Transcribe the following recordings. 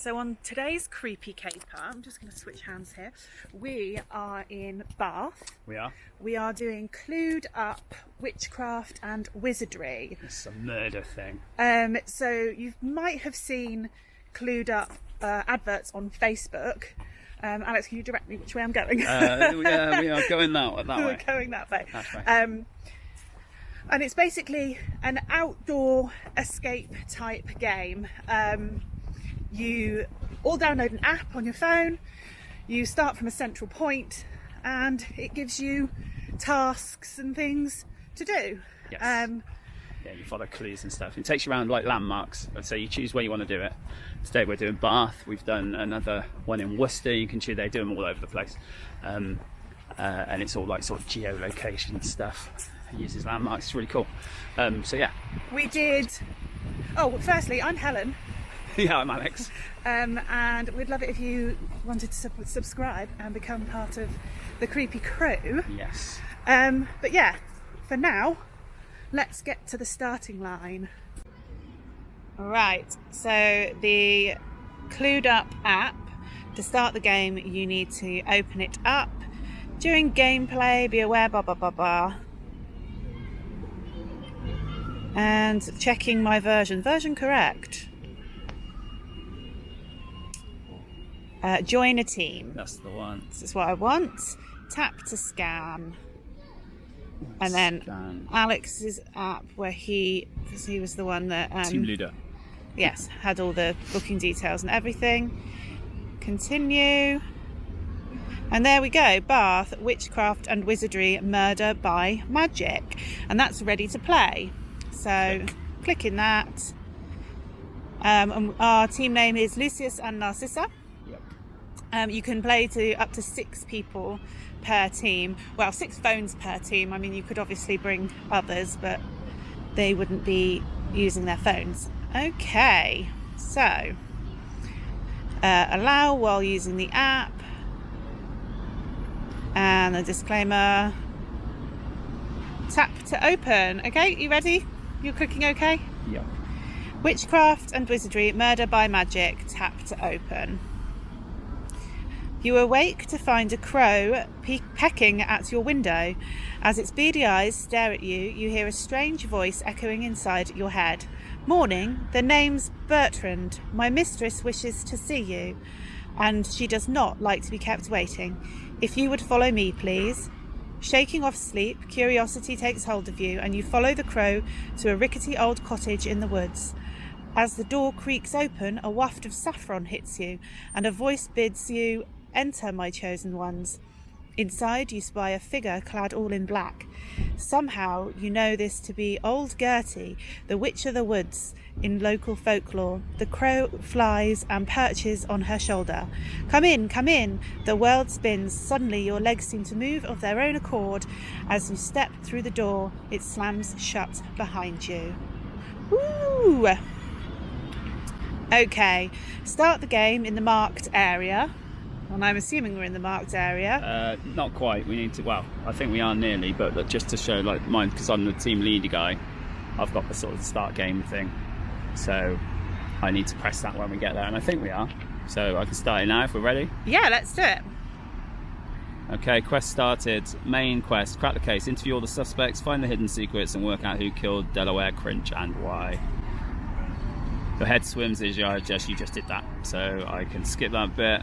So on today's Creepy Caper, I'm just going to switch hands here. We are in Bath. We are. We are doing CluedUpp Witchcraft and Wizardry. It's a murder thing. So you might have seen CluedUpp adverts on Facebook. Alex, can you direct me which way I'm going? Yeah, we are going that way. We're going that way. That's right. And it's basically an outdoor escape type game. You all download an app on your phone, you start from a central point, and it gives you tasks and things to do. Yes. Yeah, you follow clues and stuff. It takes you around like landmarks, so you choose where you want to do it. Today we're doing Bath. We've done another one in Worcester. You can choose. They do them all over the place, and it's all like sort of geolocation stuff. It uses landmarks. It's really cool. So yeah, we did. Oh, well, firstly, I'm Helen. Yeah, I'm Alex. And we'd love it if you wanted to subscribe and become part of the creepy crew. Yes. But yeah, for now, let's get to the starting line. Alright, so the CluedUpp app, to start the game you need to open it up. During gameplay, be aware, blah blah blah blah. And checking my version correct. Join a team. That's the one. This is what I want. Tap to scan. And then Scan. Alex's app, where because he was the one that Team leader. yes, had all the booking details and everything. Continue. And there we go. Bath, Witchcraft and Wizardry, Murder by Magic. And that's ready to play. So click in that. And our team name is Lucius and Narcissa. You can play to up to 6 people per team. Well, 6 phones per team. I mean, you could obviously bring others, but they wouldn't be using their phones. Okay, so allow while using the app. And a disclaimer. Tap to open. Okay, you ready? You're clicking okay? Yeah. Witchcraft and Wizardry, Murder by Magic. Tap to open. You awake to find a crow pecking at your window. As its beady eyes stare at you, you hear a strange voice echoing inside your head. Morning, the name's Bertrand. My mistress wishes to see you, and she does not like to be kept waiting. If you would follow me, please. Shaking off sleep, curiosity takes hold of you, and you follow the crow to a rickety old cottage in the woods. As the door creaks open, a waft of saffron hits you, and a voice bids you, "Enter, my chosen ones." Inside you spy a figure clad all in black. Somehow you know this to be old Gertie, the witch of the woods in local folklore. The crow flies and perches on her shoulder. Come in, come in. The world spins. Suddenly your legs seem to move of their own accord. As you step through the door, it slams shut behind you. Woo! Okay, start the game in the marked area. And I'm assuming we're in the marked area. Not quite. We need to. Well, I think we are nearly, but just to show, like mine, because I'm the team leader guy, I've got the sort of start game thing. So I need to press that when we get there, and I think we are. So I can start it now if we're ready. Yeah, let's do it. Okay, quest started. Main quest: crack the case, interview all the suspects, find the hidden secrets, and work out who killed Delaware Crinch and why. Your head swims as you just did that, so I can skip that bit.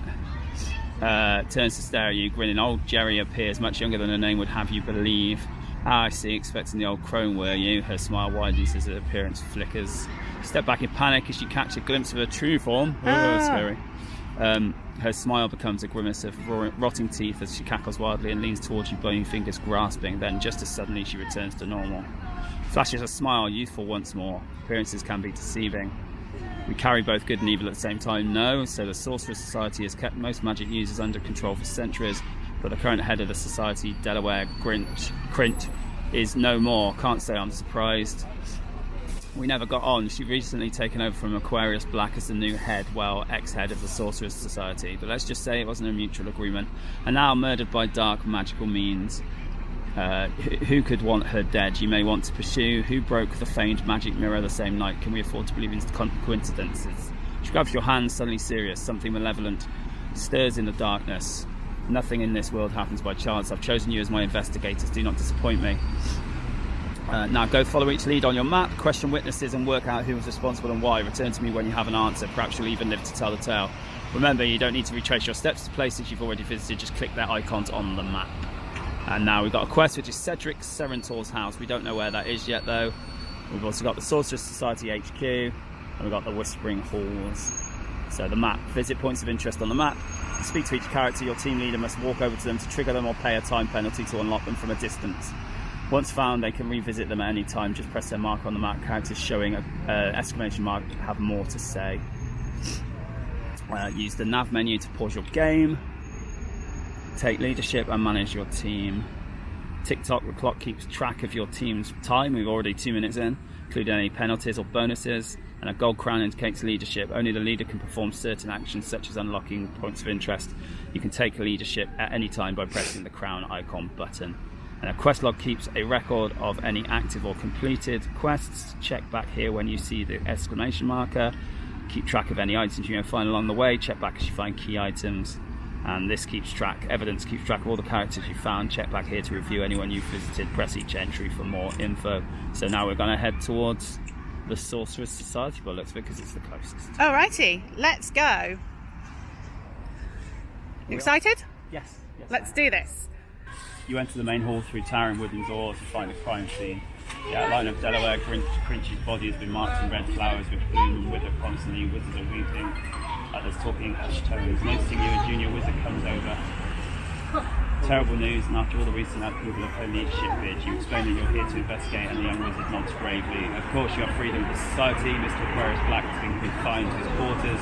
Turns to stare at you, grinning. Old Jerry appears, much younger than her name would have you believe. Ah, I see, expecting the old crone were you? Her smile widens as her appearance flickers. Step back in panic as you catch a glimpse of her true form. Oh, scary. Her smile becomes a grimace of rotting teeth as she cackles wildly and leans towards you, bony fingers grasping. Then, just as suddenly, she returns to normal. Flashes a smile, youthful once more. Appearances can be deceiving. We carry both good and evil at the same time, no, so the Sorcerer's Society has kept most magic users under control for centuries, but the current head of the society, Delaware Crinch, is no more. Can't say I'm surprised. We never got on. She'd recently taken over from Aquarius Black as the new head, well, ex-head of the Sorcerer's Society, but let's just say it wasn't a mutual agreement, and now murdered by dark magical means. Who could want her dead? You may want to pursue. Who broke the famed magic mirror the same night? Can we afford to believe in coincidences? She grabs your hand, suddenly serious. Something malevolent stirs in the darkness. Nothing in this world happens by chance. I've chosen you as my investigators. Do not disappoint me. Now go follow each lead on your map, question witnesses and work out who was responsible and why. Return to me when you have an answer. Perhaps you'll even live to tell the tale. Remember, you don't need to retrace your steps to places you've already visited. Just click their icons on the map. And now we've got a quest, which is Cedric Serentor's house. We don't know where that is yet, though. We've also got the Sorcerer's Society HQ, and we've got the Whispering Halls. So the map. Visit points of interest on the map. Speak to each character. Your team leader must walk over to them to trigger them or pay a time penalty to unlock them from a distance. Once found, they can revisit them at any time. Just press their mark on the map. Characters showing an exclamation mark have more to say. Use the nav menu to pause your game. Take leadership and manage your team. TikTok, the clock keeps track of your team's time. We're already 2 minutes in. Include any penalties or bonuses. And a gold crown indicates leadership. Only the leader can perform certain actions, such as unlocking points of interest. You can take leadership at any time by pressing the crown icon button. And a quest log keeps a record of any active or completed quests. Check back here when you see the exclamation marker. Keep track of any items you may find along the way. Check back as you find key items. And this keeps track, evidence keeps track of all the characters you found. Check back here to review anyone you've visited. Press each entry for more info. So now we're going to head towards the Sorcerer's Society by the looks of it, because it's the closest. Alrighty, let's go. You excited? Yes. Let's do this. You enter the main hall through towering wooden doors to find a crime scene. The outline of Delaware Crinch's body has been marked in red flowers which bloom and wither constantly. Wizards are weeping. Others talking in hushed tones. Noticing you, a junior wizard comes over. Terrible news, and after all the recent upheaval of her leadership bid, you explain that you're here to investigate, and the young wizard nods gravely. Of course, you have freedom of the society. Mr. Aquarius Black has been confined to his quarters,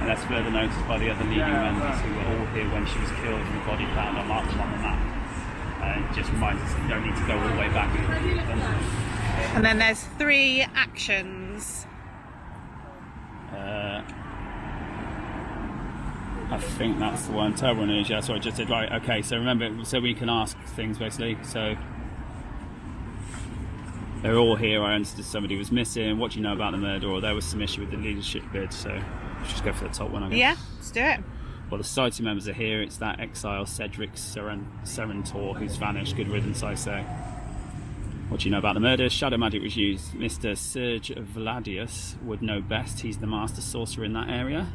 and that's further noticed by the other leading members who were all here when she was killed and the body found unmarked on the map. It just reminds us that you don't need to go all the way back. And then there's 3 actions. I think that's the one. Terrible news, yeah, so I just did. Right, okay, so remember, so we can ask things basically. So they're all here. I understood somebody was missing. What do you know about the murder? Or there was some issue with the leadership bid, so let's just go for the top one, I guess. Yeah, let's do it. Well, the society members are here. It's that exile Cedric Serentor who's vanished. Good riddance, I say. What do you know about the murder? Shadow magic was used. Mr. Serge Vladius would know best. He's the master sorcerer in that area.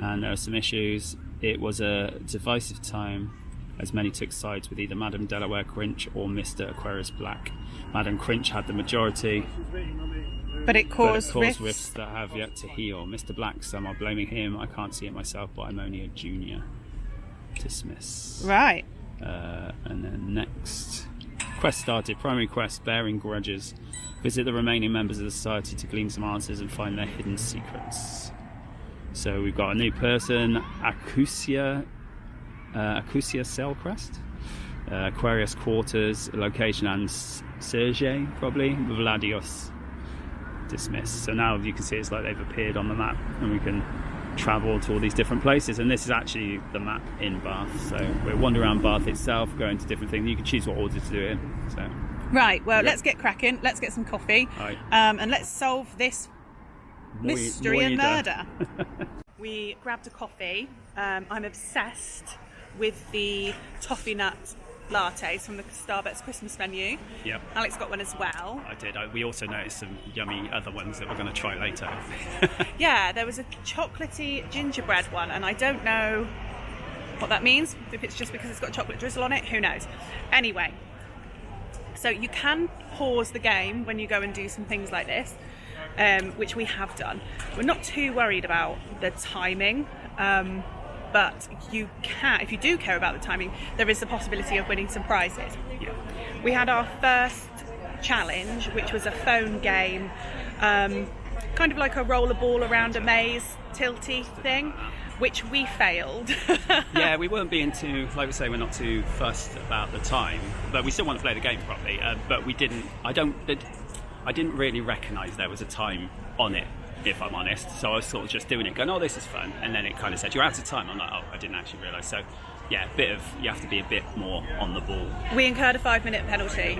And there are some issues. It was a divisive time, as many took sides with either Madame Delaware Crinch or Mr. Aquarius Black. Madame Crinch had the majority, but it caused rifts that have yet to heal. Mr. Black, some are blaming him. I can't see it myself, but I'm only a junior. Dismiss. Right. And then next. Quest started. Primary quest, bearing grudges. Visit the remaining members of the society to glean some answers and find their hidden secrets. So we've got a new person, Acusia Sailcrest, Aquarius Quarters, location and Sergei, probably, Vladios. Dismiss. So now you can see it's like they've appeared on the map and we can travel to all these different places, and this is actually the map in Bath. So we're wandering around Bath itself, going to different things. You can choose what order to do it in. So. Right, well, let's get cracking. Let's get some coffee. Right. And let's solve this mystery and murder. We grabbed a coffee. I'm obsessed with the toffee nut lattes from the Starbucks Christmas menu. Yep. Alex got one as well. I did. We also noticed some yummy other ones that we're going to try later. Yeah, there was a chocolatey gingerbread one, and I don't know what that means. If it's just because it's got chocolate drizzle on it, who knows. Anyway, so you can pause the game when you go and do some things like this. Which we have done. We're not too worried about the timing, but you can, if you do care about the timing, there is the possibility of winning some prizes. Yeah. We had our first challenge, which was a phone game, kind of like a roller ball around a maze, tilty thing, which we failed. Yeah, we weren't being too, like we say, we're not too fussed about the time, but we still want to play the game properly. But we didn't. I didn't really recognise there was a time on it, if I'm honest. So I was sort of just doing it, going, oh, this is fun. And then it kind of said, you're out of time. I'm like, oh, I didn't actually realise. So yeah, you have to be a bit more on the ball. We incurred a 5-minute penalty,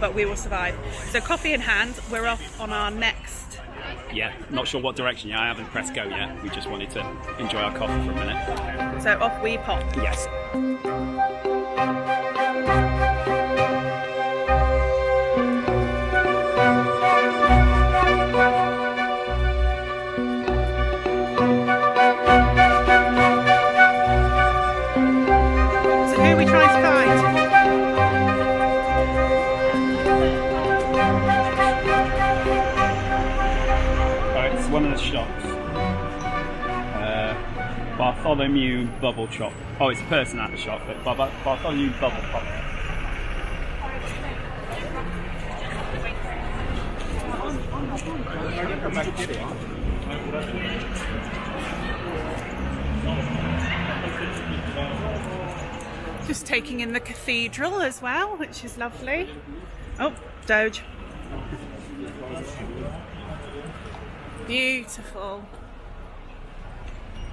but we will survive. So coffee in hand, we're off on our next. Yeah, not sure what direction yet. I haven't pressed go yet. We just wanted to enjoy our coffee for a minute. So off we pop. Yes. So who are we trying to find? It's one of the shops. Bartholomew Bubble Chop. Oh, it's a person at the shop, but Bartholomew Bubble Pop. Just taking in the cathedral as well, which is lovely. Oh, Doge. Beautiful.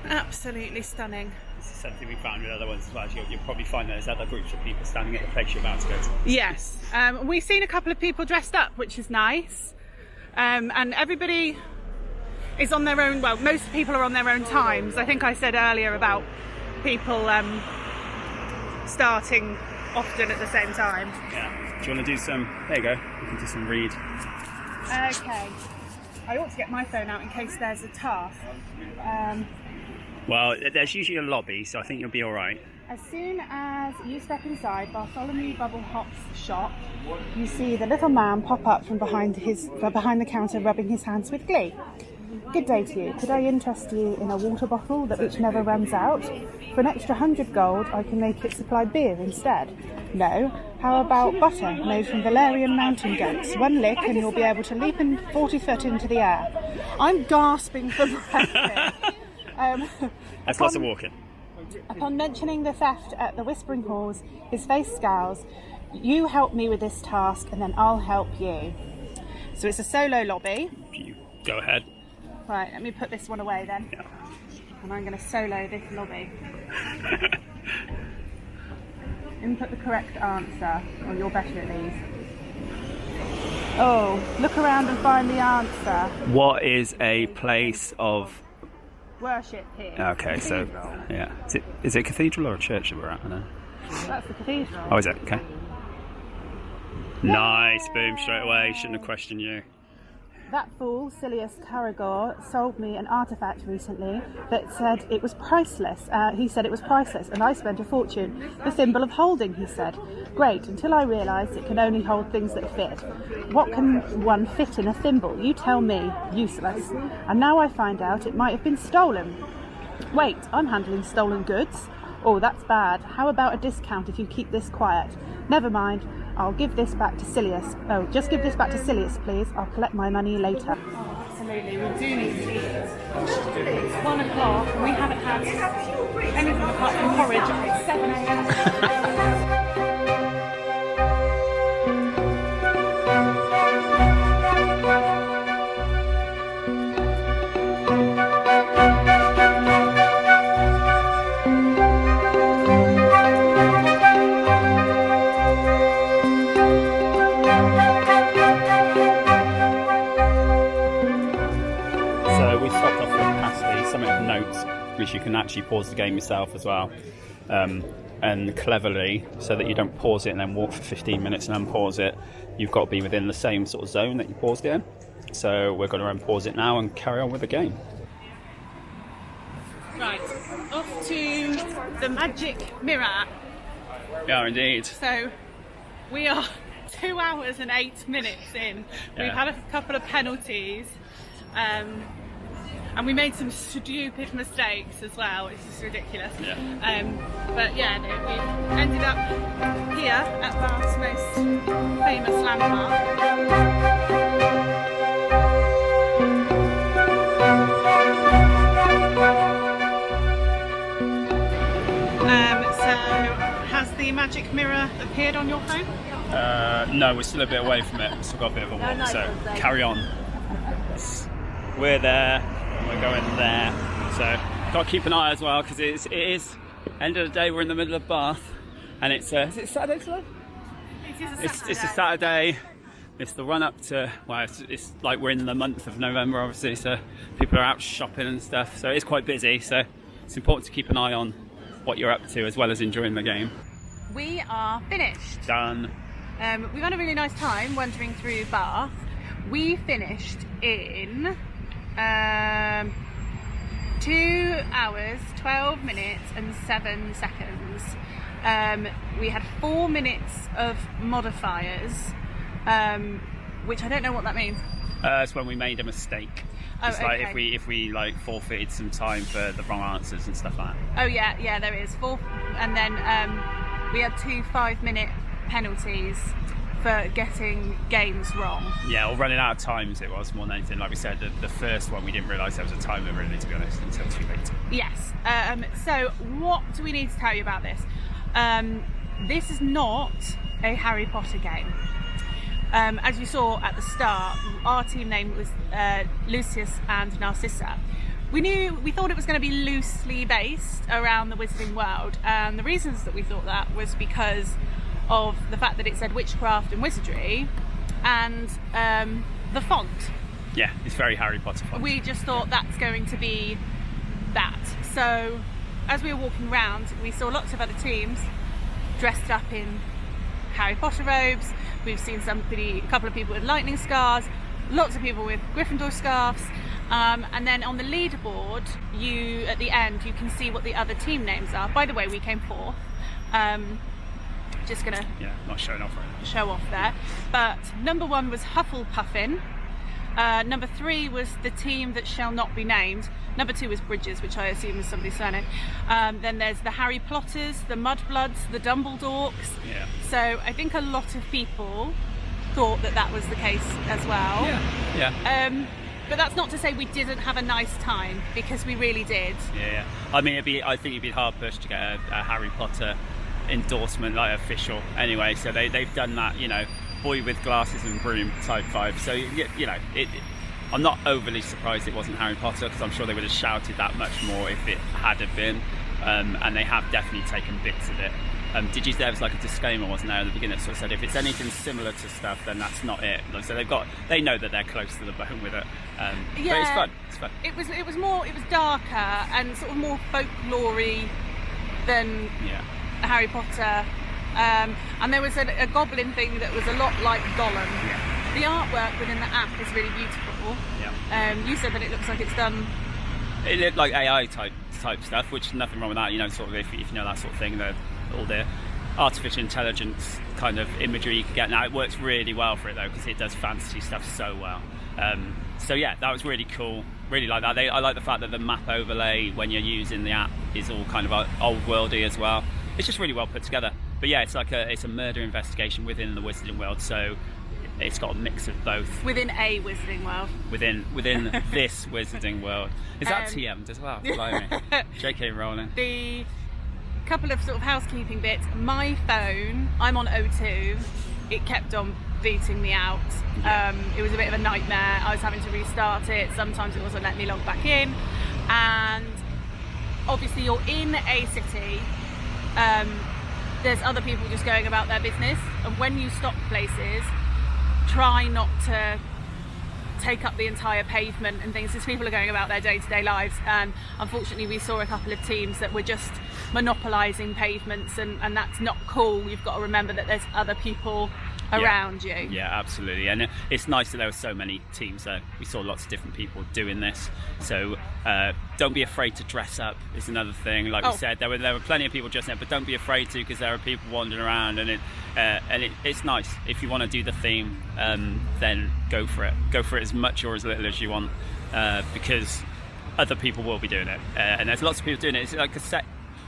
Absolutely stunning. This is something we found with other ones as well. You'll probably find there's other groups of people standing at the place you're about to go to. Yes. We've seen a couple of people dressed up, which is nice. And everybody is on their own, well, most people are on their own times. I think I said earlier about people starting often at the same time. Yeah. Do you want to do some, there you go, we can do some read. Okay. I ought to get my phone out in case there's a task. Well, there's usually a lobby, so I think you'll be all right. As soon as you step inside Bartholomew Bubble Hop's shop, you see the little man pop up from behind the counter, rubbing his hands with glee. Good day to you. Could I interest you in a water bottle which never runs out? For an extra 100 gold, I can make it supply beer instead. No. How about butter made from Valerian mountain goats? One lick and you'll be able to leap 40 foot into the air. I'm gasping for breath here. That's lots of walking. Upon mentioning the theft at the Whispering Halls, his face scowls. You help me with this task and then I'll help you. So it's a solo lobby. You go ahead. Right, let me put this one away then. Yeah. And I'm going to solo this lobby. Input the correct answer, or you're better at these. Oh, look around and find the answer. What is a place of Worship here. Okay, so yeah, is it a cathedral or a church that we're at? I don't know. That's the cathedral. Oh, is it? Okay. Nice, boom, straight away. Shouldn't have questioned you. That fool, Silius Caragor, sold me an artifact recently that said it was priceless. He said it was priceless, and I spent a fortune. The thimble of holding, he said. Great, until I realised it can only hold things that fit. What can one fit in a thimble? You tell me. Useless. And now I find out it might have been stolen. Wait, I'm handling stolen goods? Oh, that's bad. How about a discount if you keep this quiet? Never mind. I'll give this back to Silius. Oh, just give this back to Silius, please. I'll collect my money later. Oh, absolutely, we do need to eat. It's 1 o'clock and we haven't had anything apart from porridge at 7 a.m. Which you can actually pause the game yourself as well, and cleverly, so that you don't pause it and then walk for 15 minutes and unpause it, you've got to be within the same sort of zone that you paused it in. So we're going to unpause it now and carry on with the game. Right, off to the magic mirror. Yeah, indeed. So we are 2 hours and 8 minutes in. We've had a couple of penalties. And we made some stupid mistakes as well, which is ridiculous. Yeah. But yeah, no, we've ended up here at Bath's most famous landmark. So, has the magic mirror appeared on your phone? No, we're still a bit away from it. Still got a bit of a walk, so carry on. We're there. We're going there, so got to keep an eye as well, because it is End of the day, we're in the middle of Bath, and it's is it Saturday today? It's a Saturday. It's the run up to, well, it's like we're in the month of November, obviously, so people are out shopping and stuff, so it's quite busy. So it's important to keep an eye on what you're up to as well as enjoying the game. We are finished. Done. We've had a really nice time wandering through Bath. We finished in 2 hours, 12 minutes and 7 seconds. We had 4 minutes of modifiers, which I don't know what that means. It's when we made a mistake. Oh, it's like okay. if we like forfeited some time for the wrong answers and stuff like that. Oh yeah, there is 4, and then we had 2 5-minute penalties for getting games wrong. Yeah, or running out of times. It was more than anything. Like we said, the first one we didn't realise there was a timer really, to be honest, until too late. Yes. So what do we need to tell you about this? This is not a Harry Potter game. As you saw at the start, our team name was Lucius and Narcissa. We thought it was going to be loosely based around the Wizarding world, and the reasons that we thought that was because of the fact that it said witchcraft and wizardry, and the font. Yeah, it's very Harry Potter font. We just thought that's going to be that. So as we were walking around, we saw lots of other teams dressed up in Harry Potter robes. We've seen a couple of people with lightning scars, lots of people with Gryffindor scarves, and then on the leaderboard, at the end, you can see what the other team names are. By the way, we came 4th. Just gonna not showing off right. Show off there. But number 1 was Hufflepuffin. Number 3 was the team that shall not be named. Number 2 was Bridges, which I assume is somebody's surname. Then there's the Harry Plotters, the Mudbloods, the Dumbledorks. Yeah. So I think a lot of people thought that was the case as well. Yeah. But that's not to say we didn't have a nice time, because we really did. Yeah. I mean, I think it'd be hard pushed to get a Harry Potter endorsement, like official anyway, so they've done that, boy with glasses and broom type vibe. So I'm not overly surprised it wasn't Harry Potter, because I'm sure they would have shouted that much more if it had have been, and they have definitely taken bits of it. There was like a disclaimer, wasn't there, at the beginning, that sort of said if it's anything similar to stuff, then that's not it. So they know that they're close to the bone with it. But it's fun. It was darker and sort of more folklore-y than Harry Potter, and there was a goblin thing that was a lot like Gollum. Yeah. The artwork within the app is really beautiful. Yeah. You said that it looks like it's done. It looked like AI type stuff, which nothing wrong with that. Sort of if you know that sort of thing, all the artificial intelligence kind of imagery you can get now. It works really well for it though, because it does fantasy stuff so well. So yeah, that was really cool. Really like that. I like the fact that the map overlay when you're using the app is all kind of old worldy as well. It's just really well put together. But yeah, it's a murder investigation within the Wizarding world, so it's got a mix of both. Within a Wizarding world. Within this Wizarding world. Is that TM'd as well? Blimey. JK Rowling. The couple of sort of housekeeping bits. My phone, I'm on O2. It kept on booting me out. Yeah. It was a bit of a nightmare. I was having to restart it. Sometimes it wasn't letting me log back in. And obviously you're in a city. There's other people just going about their business, and when you stop places, try not to take up the entire pavement and things, because people are going about their day-to-day lives, and unfortunately we saw a couple of teams that were just monopolising pavements, and that's not cool. You've got to remember that there's other people around you. Yeah, absolutely. And it's nice that there were so many teams. We saw lots of different people doing this. So don't be afraid to dress up is another thing. Like we said, there were plenty of people dressing up, but don't be afraid to, because there are people wandering around, and it's nice. If you want to do the theme, then go for it. Go for it as much or as little as you want, because other people will be doing it. And there's lots of people doing it. It's like a set.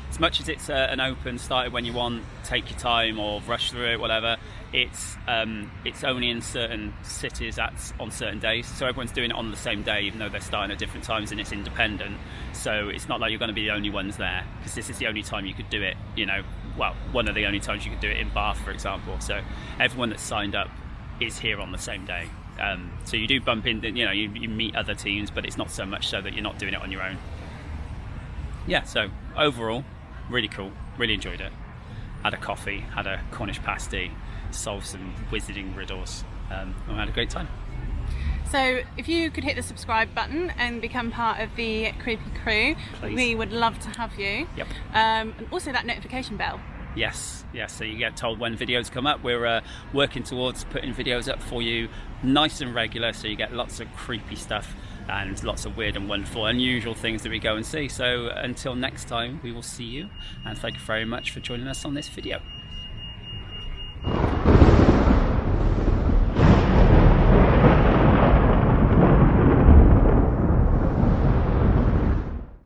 As much as it's an open, start it when you want, take your time or rush through it, whatever, it's only in certain cities on certain days. So everyone's doing it on the same day, even though they're starting at different times, and it's independent. So it's not like you're going to be the only ones there, because this is the only time you could do it, well, one of the only times you could do it in Bath, for example. So everyone that's signed up is here on the same day. So you do bump into, you meet other teams, but it's not so much so that you're not doing it on your own. Yeah, so overall, really cool, really enjoyed it. Had a coffee, had a Cornish pasty, solved some wizarding riddles, and had a great time. So if you could hit the subscribe button and become part of the Creepy Crew, Please. we would love to have you. Yep. And also that notification bell. Yes, so you get told when videos come up. We're working towards putting videos up for you nice and regular, so you get lots of creepy stuff and lots of weird and wonderful, unusual things that we go and see. So until next time, we will see you, and thank you very much for joining us on this video.